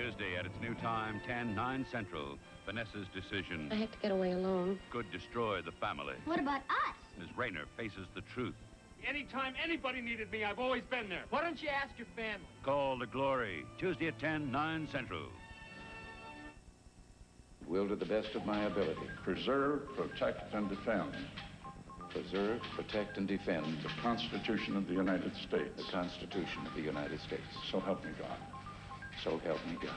Thursday at its new time, 10/9 Central. Vanessa's decision I have to get away alone. could destroy the family. What about us? Ms. Rayner faces the truth. Anytime anybody needed me, I've always been there. Why don't you ask your family? Call to Glory, Tuesday at 10/9 Central. Will, to the best of my ability, preserve, protect, and defend preserve, protect, and defend the Constitution of the United States. the Constitution of the United States. So help me God. So help me God.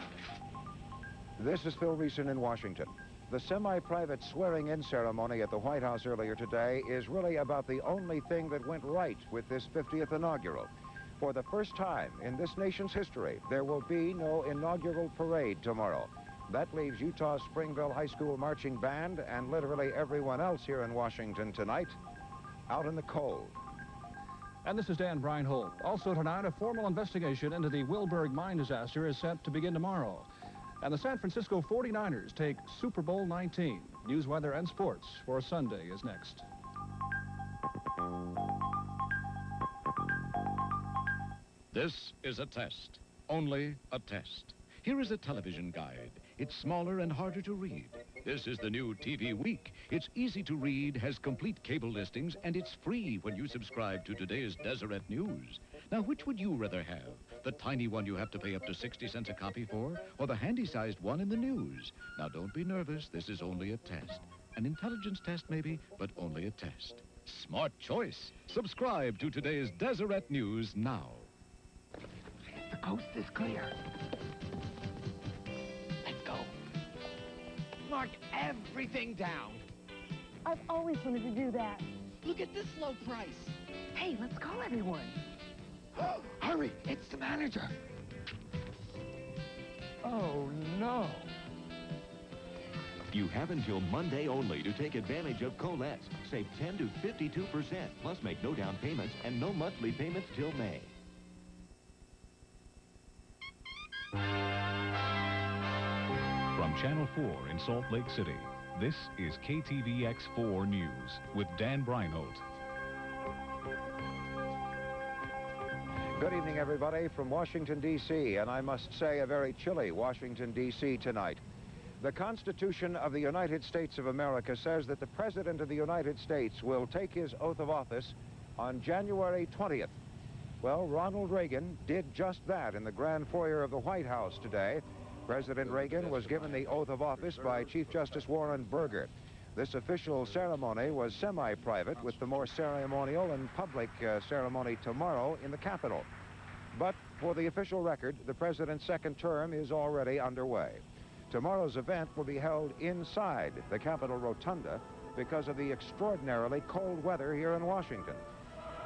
This is Phil Reeson in Washington. The semi-private swearing-in ceremony at the White House earlier today is really about the only thing that went right with this 50th inaugural. For the first time in this nation's history, there will be no inaugural parade tomorrow. That leaves Utah's Springville High School marching band and literally everyone else here in Washington tonight out in the cold. And this is Dan Breinholt. Also tonight, a formal investigation into the Wilburg mine disaster is set to begin tomorrow. And the San Francisco 49ers take Super Bowl XIX. News, weather, and sports for Sunday is next. This is a test. Only a test. Here is a television guide. It's smaller and harder to read. This is the new TV Week. It's easy to read, has complete cable listings, and it's free when you subscribe to today's Deseret News. Now, which would you rather have? The tiny one you have to pay up to 60 cents a copy for, or the handy-sized one in the news? Now, don't be nervous. This is only a test. An intelligence test, maybe, but only a test. Smart choice. Subscribe to today's Deseret News now. The coast is clear. Let's go. Mark everything down. I've always wanted to do that. Look at this low price. Hey, let's call everyone. Hurry, it's the manager. Oh, no. You have until Monday only to take advantage of Colette's. Save 10 to 52%, plus make no down payments and no monthly payments till May. From Channel 4 in Salt Lake City, this is KTVX4 News with Dan Breinholt. Good evening, everybody, from Washington, D.C., and I must say a very chilly Washington, D.C. tonight. The Constitution of the United States of America says that the President of the United States will take his oath of office on January 20th. Well, Ronald Reagan did just that in the grand foyer of the White House today. President Reagan was given the oath of office by Chief Justice Warren Burger. This official ceremony was semi-private, with the more ceremonial and public ceremony tomorrow in the Capitol. But for the official record, the president's second term is already underway. Tomorrow's event will be held inside the Capitol Rotunda because of the extraordinarily cold weather here in Washington.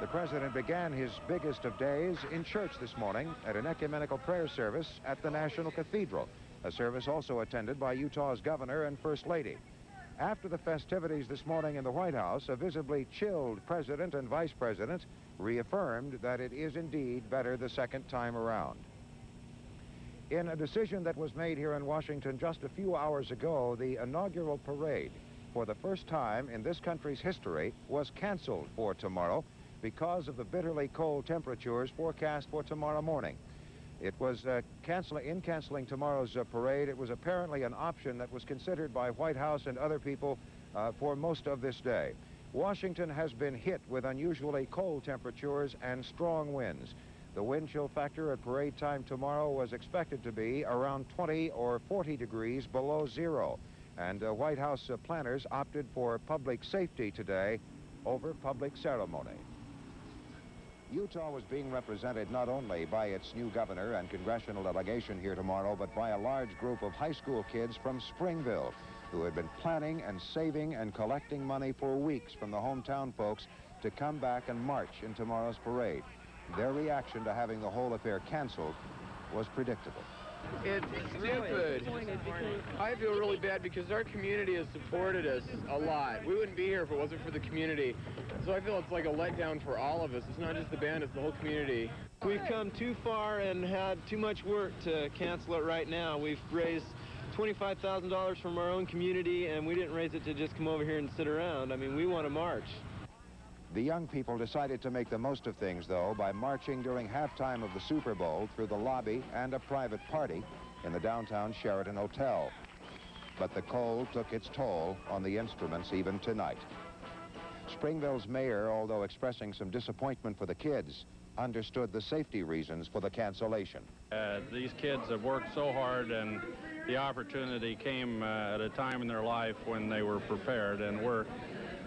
The president began his biggest of days in church this morning at an ecumenical prayer service at the National Cathedral, a service also attended by Utah's governor and first lady. After the festivities this morning in the White House, a visibly chilled president and vice president reaffirmed that it is indeed better the second time around. In a decision that was made here in Washington just a few hours ago, the inaugural parade, for the first time in this country's history, was canceled for tomorrow because of the bitterly cold temperatures forecast for tomorrow morning. It was canceling tomorrow's parade, it was apparently an option that was considered by White House and other people for most of this day. Washington has been hit with unusually cold temperatures and strong winds. The wind chill factor at parade time tomorrow was expected to be around 20 or 40 degrees below zero. And White House planners opted for public safety today over public ceremony. Utah was being represented not only by its new governor and congressional delegation here tomorrow, but by a large group of high school kids from Springville who had been planning and saving and collecting money for weeks from the hometown folks to come back and march in tomorrow's parade. Their reaction to having the whole affair canceled was predictable. It's stupid. I feel really bad because our community has supported us a lot. We wouldn't be here if it wasn't for the community. So I feel it's like a letdown for all of us. It's not just the band, it's the whole community. We've come too far and had too much work to cancel it right now. We've raised $25,000 from our own community, and we didn't raise it to just come over here and sit around. I mean, we want to march. The young people decided to make the most of things, though, by marching during halftime of the Super Bowl through the lobby and a private party in the downtown Sheraton Hotel. But the cold took its toll on the instruments even tonight. Springville's mayor, although expressing some disappointment for the kids, understood the safety reasons for the cancellation. These kids have worked so hard, and the opportunity came at a time in their life when they were prepared, and we're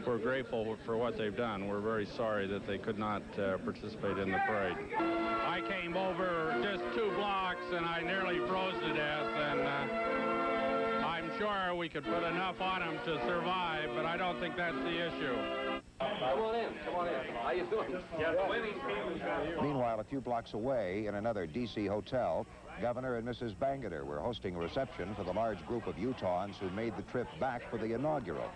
grateful for what they've done. We're very sorry that they could not participate in the parade. I came over just 2 blocks, and I nearly froze to death, and I'm sure we could put enough on them to survive, but I don't think that's the issue. Come on in. How you doing? Meanwhile, a few blocks away in another D.C. hotel, Governor and Mrs. Bangerter were hosting a reception for the large group of Utahns who made the trip back for the inaugural.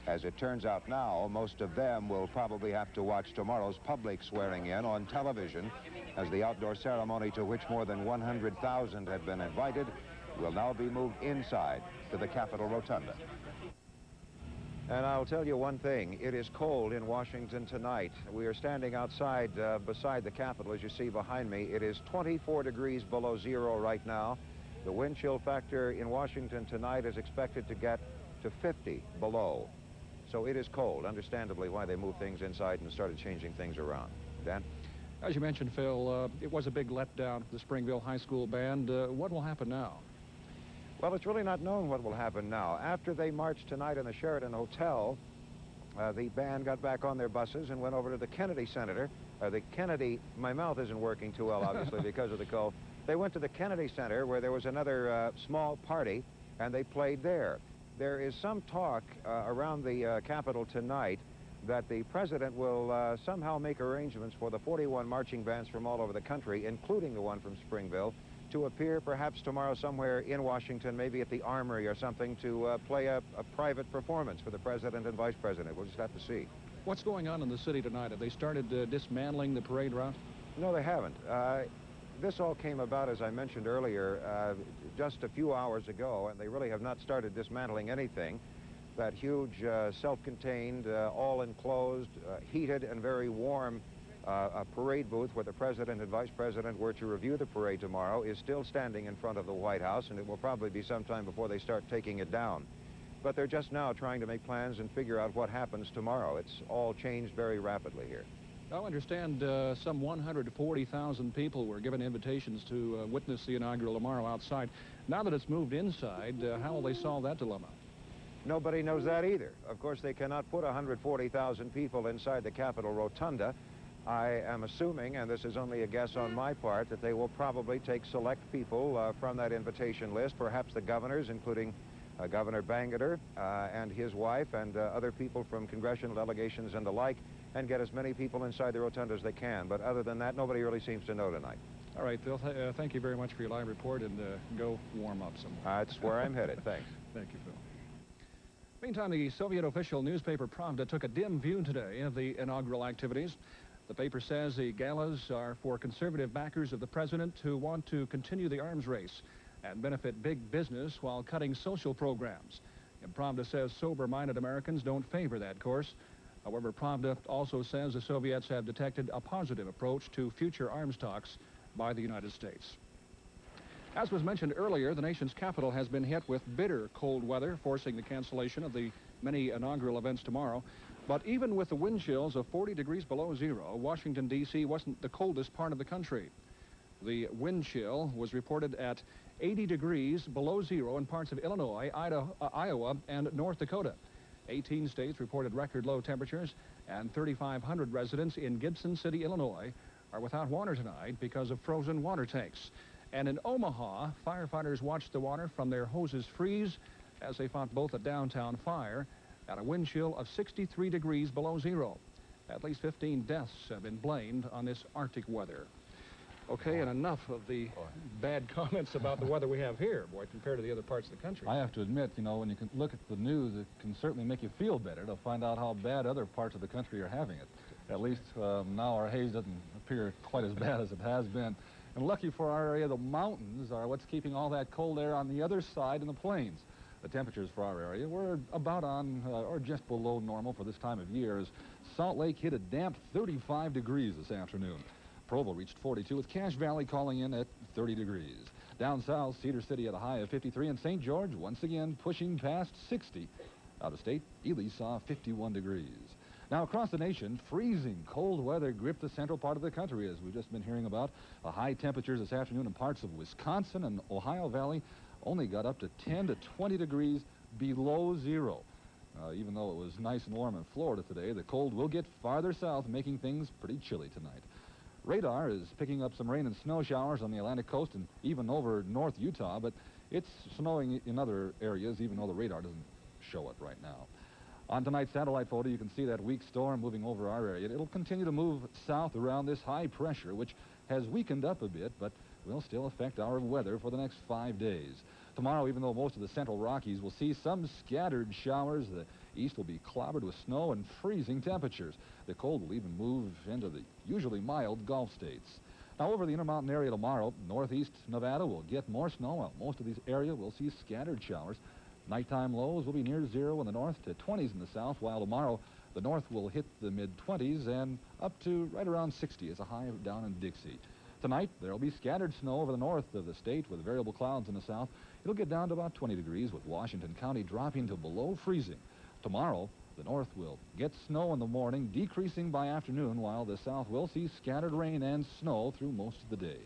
As it turns out now, most of them will probably have to watch tomorrow's public swearing-in on television, as the outdoor ceremony, to which more than 100,000 had been invited, will now be moved inside to the Capitol Rotunda. And I'll tell you one thing, it is cold in Washington tonight. We are standing outside beside the Capitol, as you see behind me. It is 24 degrees below zero right now. The wind chill factor in Washington tonight is expected to get to 50 below. So it is cold, understandably why they moved things inside and started changing things around. Dan? As you mentioned, Phil, it was a big letdown for the Springville High School band. What will happen now? Well, it's really not known what will happen now. After they marched tonight in the Sheraton Hotel, the band got back on their buses and went over to the Kennedy Center. My mouth isn't working too well, obviously, because of the cold. They went to the Kennedy Center, where there was another small party, and they played there. There is some talk around the Capitol tonight that the president will somehow make arrangements for the 41 marching bands from all over the country, including the one from Springville, to appear perhaps tomorrow somewhere in Washington, maybe at the Armory or something, to play a private performance for the president and vice president. We'll just have to see. What's going on in the city tonight? Have they started dismantling the parade route? No, they haven't. This all came about, as I mentioned earlier, just a few hours ago, and they really have not started dismantling anything. That huge, self-contained, all-enclosed, heated and very warm parade booth where the president and vice president were to review the parade tomorrow is still standing in front of the White House, and it will probably be some time before they start taking it down. But they're just now trying to make plans and figure out what happens tomorrow. It's all changed very rapidly here. I understand some 140,000 people were given invitations to witness the inaugural tomorrow outside. Now that it's moved inside, how will they solve that dilemma? Nobody knows that either. Of course, they cannot put 140,000 people inside the Capitol Rotunda. I am assuming, and this is only a guess on my part, that they will probably take select people from that invitation list, perhaps the governors, including Governor Bangerter and his wife, and other people from congressional delegations and the like, and get as many people inside the rotunda as they can. But other than that, nobody really seems to know tonight. All right, Phil, thank you very much for your live report, and go warm up some more. That's where I'm headed. Thanks. Thank you, Phil. Meantime, the Soviet official newspaper Pravda took a dim view today of the inaugural activities. The paper says the galas are for conservative backers of the president who want to continue the arms race and benefit big business while cutting social programs. And Pravda says sober-minded Americans don't favor that course. However, Pravda also says the Soviets have detected a positive approach to future arms talks by the United States. As was mentioned earlier, the nation's capital has been hit with bitter cold weather, forcing the cancellation of the many inaugural events tomorrow. But even with the wind chills of 40 degrees below zero, Washington, D.C. wasn't the coldest part of the country. The wind chill was reported at 80 degrees below zero in parts of Illinois, Iowa, and North Dakota. 18 states reported record low temperatures, and 3,500 residents in Gibson City, Illinois, are without water tonight because of frozen water tanks. And in Omaha, firefighters watched the water from their hoses freeze as they fought both a downtown fire at a wind chill of 63 degrees below zero. At least 15 deaths have been blamed on this Arctic weather. Okay, and enough of the bad comments about the weather we have here, boy, compared to the other parts of the country. I have to admit, you know, when you can look at the news, it can certainly make you feel better to find out how bad other parts of the country are having it. At least now our haze doesn't appear quite as bad as it has been. And lucky for our area, the mountains are what's keeping all that cold air on the other side in the plains. The temperatures for our area were about on or just below normal for this time of year, as Salt Lake hit a damp 35 degrees this afternoon. Provo reached 42, with Cache Valley calling in at 30 degrees. Down south, Cedar City at a high of 53, and St. George once again pushing past 60. Out of state, Ely saw 51 degrees. Now, across the nation, freezing cold weather gripped the central part of the country, as we've just been hearing about. The high temperatures this afternoon in parts of Wisconsin and Ohio Valley only got up to 10 to 20 degrees below zero. Even though it was nice and warm in Florida today, the cold will get farther south, making things pretty chilly tonight. Radar is picking up some rain and snow showers on the Atlantic coast and even over north Utah, but it's snowing in other areas, even though the radar doesn't show it right now. On tonight's satellite photo, you can see that weak storm moving over our area. It'll continue to move south around this high pressure, which has weakened up a bit, but will still affect our weather for the next 5 days. Tomorrow, even though most of the central Rockies will see some scattered showers, the east will be clobbered with snow and freezing temperatures. The cold will even move into the usually mild Gulf states. Now, over the Intermountain area tomorrow, northeast Nevada will get more snow, while most of this area will see scattered showers. Nighttime lows will be near zero in the north to 20s in the south, while tomorrow the north will hit the mid-20s and up to right around 60 as a high down in Dixie. Tonight, there will be scattered snow over the north of the state with variable clouds in the south. It'll get down to about 20 degrees, with Washington County dropping to below freezing. Tomorrow, the north will get snow in the morning, decreasing by afternoon, while the south will see scattered rain and snow through most of the day.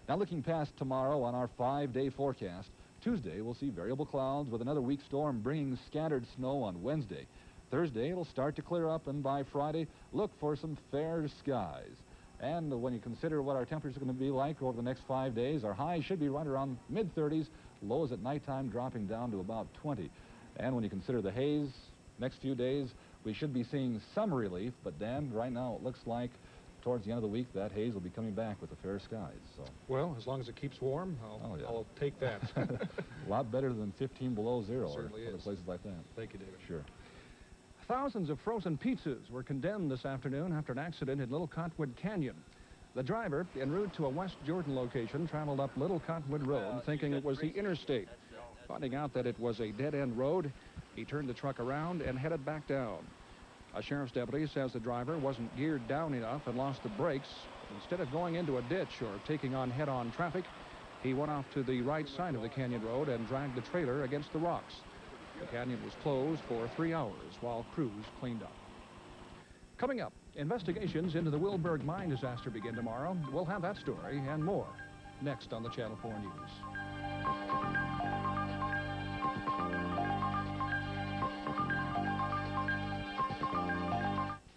Now, looking past tomorrow on our 5-day forecast, Tuesday, we'll see variable clouds with another weak storm bringing scattered snow on Wednesday. Thursday, it'll start to clear up, and by Friday, look for some fair skies. And when you consider what our temperatures are going to be like over the next 5 days, our highs should be right around mid-30s, lows at nighttime dropping down to about 20. And when you consider the haze, next few days, we should be seeing some relief, but Dan, right now it looks like towards the end of the week, that haze will be coming back with the fair skies. So, well, as long as it keeps warm, I'll take that. A lot better than 15 below zero or other places like that. Thank you, David. Sure. Thousands of frozen pizzas were condemned this afternoon after an accident in Little Cottonwood Canyon. The driver, en route to a West Jordan location, traveled up Little Cottonwood Road thinking it was the interstate. Finding out that it was a dead-end road, he turned the truck around and headed back down. A sheriff's deputy says the driver wasn't geared down enough and lost the brakes. Instead of going into a ditch or taking on head-on traffic, he went off to the right side of the canyon road and dragged the trailer against the rocks. The canyon was closed for 3 hours while crews cleaned up. Coming up, investigations into the Wilburg mine disaster begin tomorrow. We'll have that story and more next on the Channel 4 News.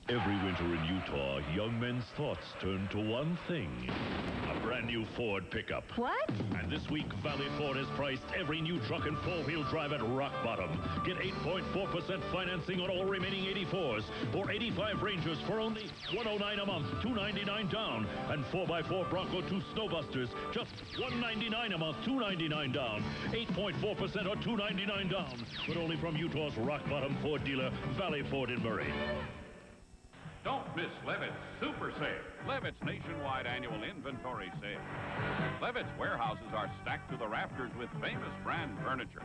Every winter in Utah, young men's thoughts turn to one thing: a brand new Ford pickup. What? And this week, Valley Ford has priced every new truck and four-wheel drive at rock bottom. Get 8.4% financing on all remaining 84s, or 85 Rangers for only $109 a month, $299 down, and 4x4 Bronco 2 Snowbusters, just $199 a month, $299 down, 8.4% or $299 down, but only from Utah's rock bottom Ford dealer, Valley Ford in Murray. Don't miss Levitt's Super Sale, Levitt's nationwide annual inventory sale. Levitt's warehouses are stacked to the rafters with famous brand furniture.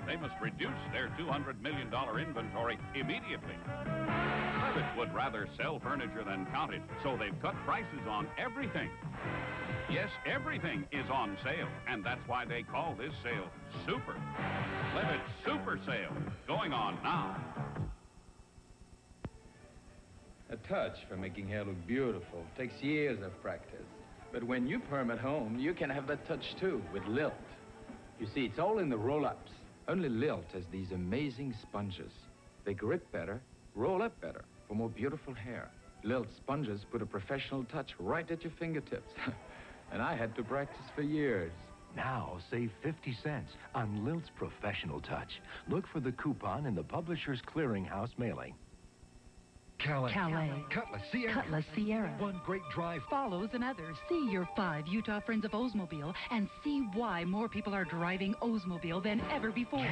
They must reduce their $200 million inventory immediately. Levitt would rather sell furniture than count it, so they've cut prices on everything. Yes, everything is on sale, and that's why they call this sale Super. Levitt's Super Sale, going on now. A touch for making hair look beautiful takes years of practice. But when you perm at home, you can have that touch too with Lilt. You see, it's all in the roll-ups. Only Lilt has these amazing sponges. They grip better, roll up better for more beautiful hair. Lilt sponges put a professional touch right at your fingertips. And I had to practice for years. Now save 50 cents on Lilt's Professional Touch. Look for the coupon in the Publisher's Clearinghouse mailing. Calais. Cutlass Sierra. Cutlass Sierra. One great drive follows another. See your 5 Utah friends of Oldsmobile and see why more people are driving Oldsmobile than ever before.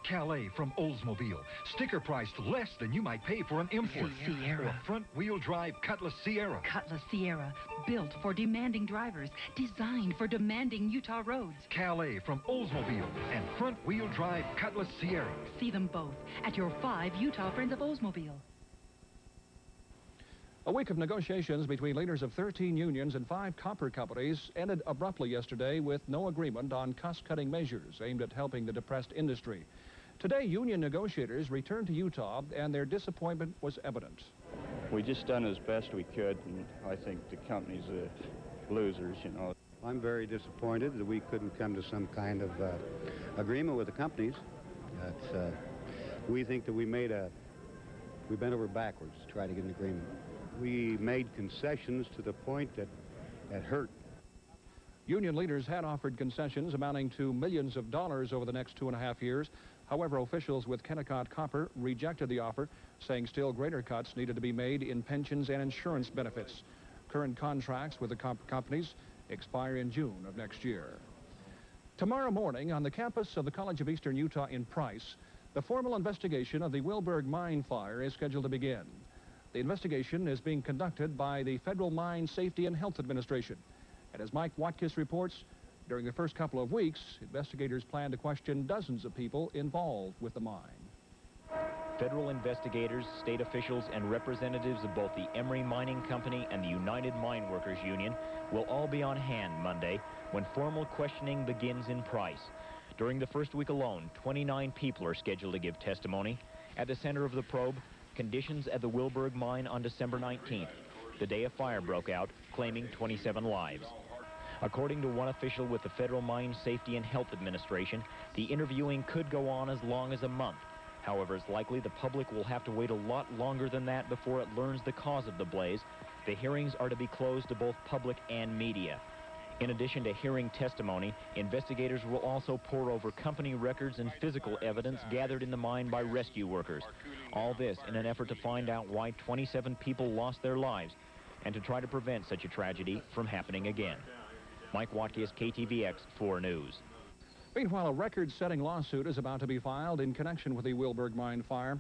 Calais from Oldsmobile. Sticker priced less than you might pay for an import. Sierra. Or front-wheel drive Cutlass Sierra. Cutlass Sierra. Built for demanding drivers. Designed for demanding Utah roads. Calais from Oldsmobile and front-wheel drive Cutlass Sierra. See them both at your 5 Utah friends of Oldsmobile. A week of negotiations between leaders of 13 unions and 5 copper companies ended abruptly yesterday with no agreement on cost-cutting measures aimed at helping the depressed industry. Today, union negotiators returned to Utah, and their disappointment was evident. We just done as best we could, and I think the company's losers, you know. I'm very disappointed that we couldn't come to some kind of agreement with the companies. We think that we bent over backwards to try to get an agreement. We made concessions to the point that hurt. Union leaders had offered concessions amounting to millions of dollars over the next 2.5 years. However, officials with Kennecott Copper rejected the offer, saying still greater cuts needed to be made in pensions and insurance benefits. Current contracts with the copper companies expire in June of next year. Tomorrow morning, on the campus of the College of Eastern Utah in Price, the formal investigation of the Wilburg mine fire is scheduled to begin. The investigation is being conducted by the Federal Mine Safety and Health Administration. And as Mike Watkis reports, during the first couple of weeks, investigators plan to question dozens of people involved with the mine. Federal investigators, state officials, and representatives of both the Emery Mining Company and the United Mine Workers Union will all be on hand Monday when formal questioning begins in Price. During the first week alone, 29 people are scheduled to give testimony. At the center of the probe, conditions at the Wilburg mine on December 19th, the day a fire broke out, claiming 27 lives. According to one official with the Federal Mine Safety and Health Administration, the interviewing could go on as long as a month. However, it's likely the public will have to wait a lot longer than that before it learns the cause of the blaze. The hearings are to be closed to both public and media. In addition to hearing testimony, investigators will also pore over company records and physical evidence gathered in the mine by rescue workers. All this in an effort to find out why 27 people lost their lives and to try to prevent such a tragedy from happening again. Mike Watkis, KTVX4 News. Meanwhile, a record-setting lawsuit is about to be filed in connection with the Wilburg mine fire.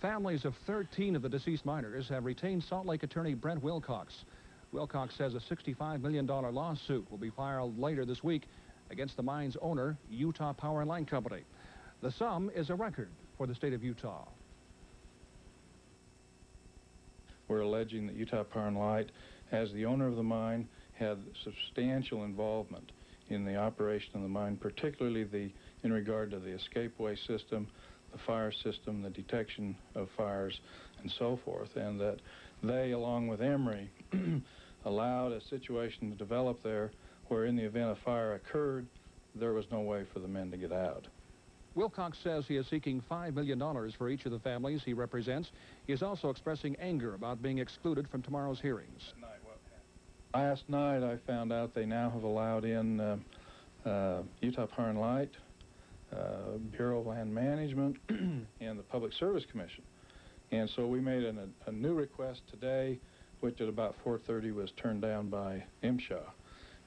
Families of 13 of the deceased miners have retained Salt Lake attorney Brent Wilcox. Wilcox says a $65 million lawsuit will be filed later this week against the mine's owner, Utah Power and Light Company. The sum is a record for the state of Utah. We're alleging that Utah Power and Light, as the owner of the mine, had substantial involvement in the operation of the mine, particularly in regard to the escapeway system, the fire system, the detection of fires, and so forth, and that they, along with Emery, allowed a situation to develop there where in the event a fire occurred, there was no way for the men to get out. Wilcox says he is seeking $5 million for each of the families he represents. He is also expressing anger about being excluded from tomorrow's hearings. Last night I found out they now have allowed in Utah Power and Light, Bureau of Land Management, and the Public Service Commission. And so we made a new request today, which at about 4:30 was turned down by MSHA.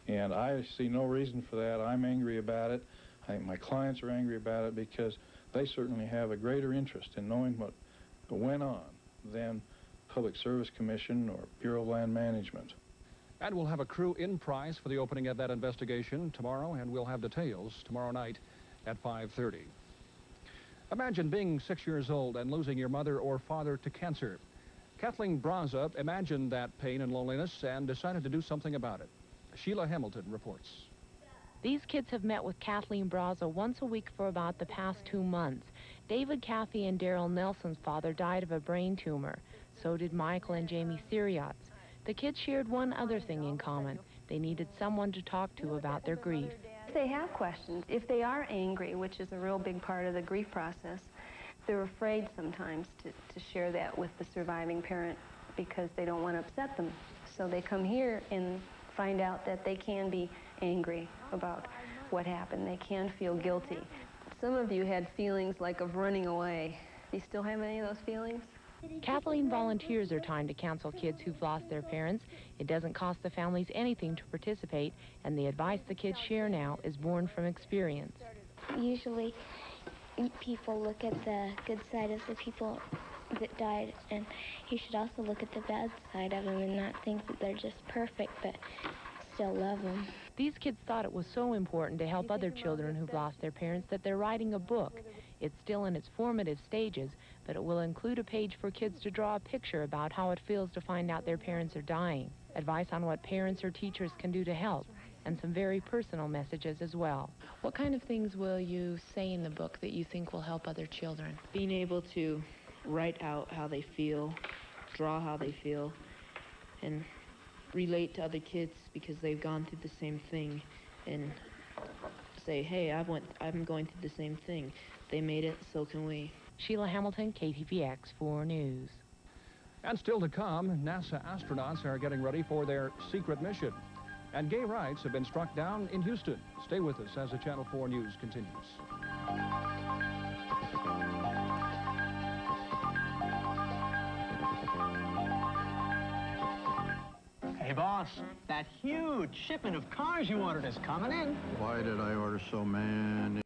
And I see no reason for that. I'm angry about it. I think my clients are angry about it because they certainly have a greater interest in knowing what went on than Public Service Commission or Bureau of Land Management. And we'll have a crew in Price for the opening of that investigation tomorrow, and we'll have details tomorrow night at 5:30. Imagine being 6 years old and losing your mother or father to cancer. Kathleen Braza imagined that pain and loneliness and decided to do something about it. Sheila Hamilton reports. These kids have met with Kathleen Braza once a week for about the past 2 months. David, Kathy, and Daryl Nelson's father died of a brain tumor. So did Michael and Jamie Theriot's. The kids shared one other thing in common. They needed someone to talk to about their grief. If they have questions, if they are angry, which is a real big part of the grief process, they're afraid sometimes to share that with the surviving parent because they don't want to upset them. So they come here and find out that they can be angry about what happened. They can feel guilty. Some of you had feelings like of running away. Do you still have any of those feelings? Kathleen volunteers her time to counsel kids who've lost their parents. It doesn't cost the families anything to participate, and the advice the kids share now is born from experience. Usually people look at the good side of the people that died, and you should also look at the bad side of them and not think that they're just perfect, but still love them. These kids thought it was so important to help other children who've lost their parents that they're writing a book. It's still in its formative stages, but it will include a page for kids to draw a picture about how it feels to find out their parents are dying, advice on what parents or teachers can do to help, and some very personal messages as well. What kind of things will you say in the book that you think will help other children? Being able to write out how they feel, draw how they feel, and relate to other kids because they've gone through the same thing, and say, hey, I'm going through the same thing. They made it, so can we. Sheila Hamilton, KTVX4 News. And still to come, NASA astronauts are getting ready for their secret mission. And gay rights have been struck down in Houston. Stay with us as the Channel 4 News continues. Hey, boss, that huge shipment of cars you ordered is coming in. Why did I order so many?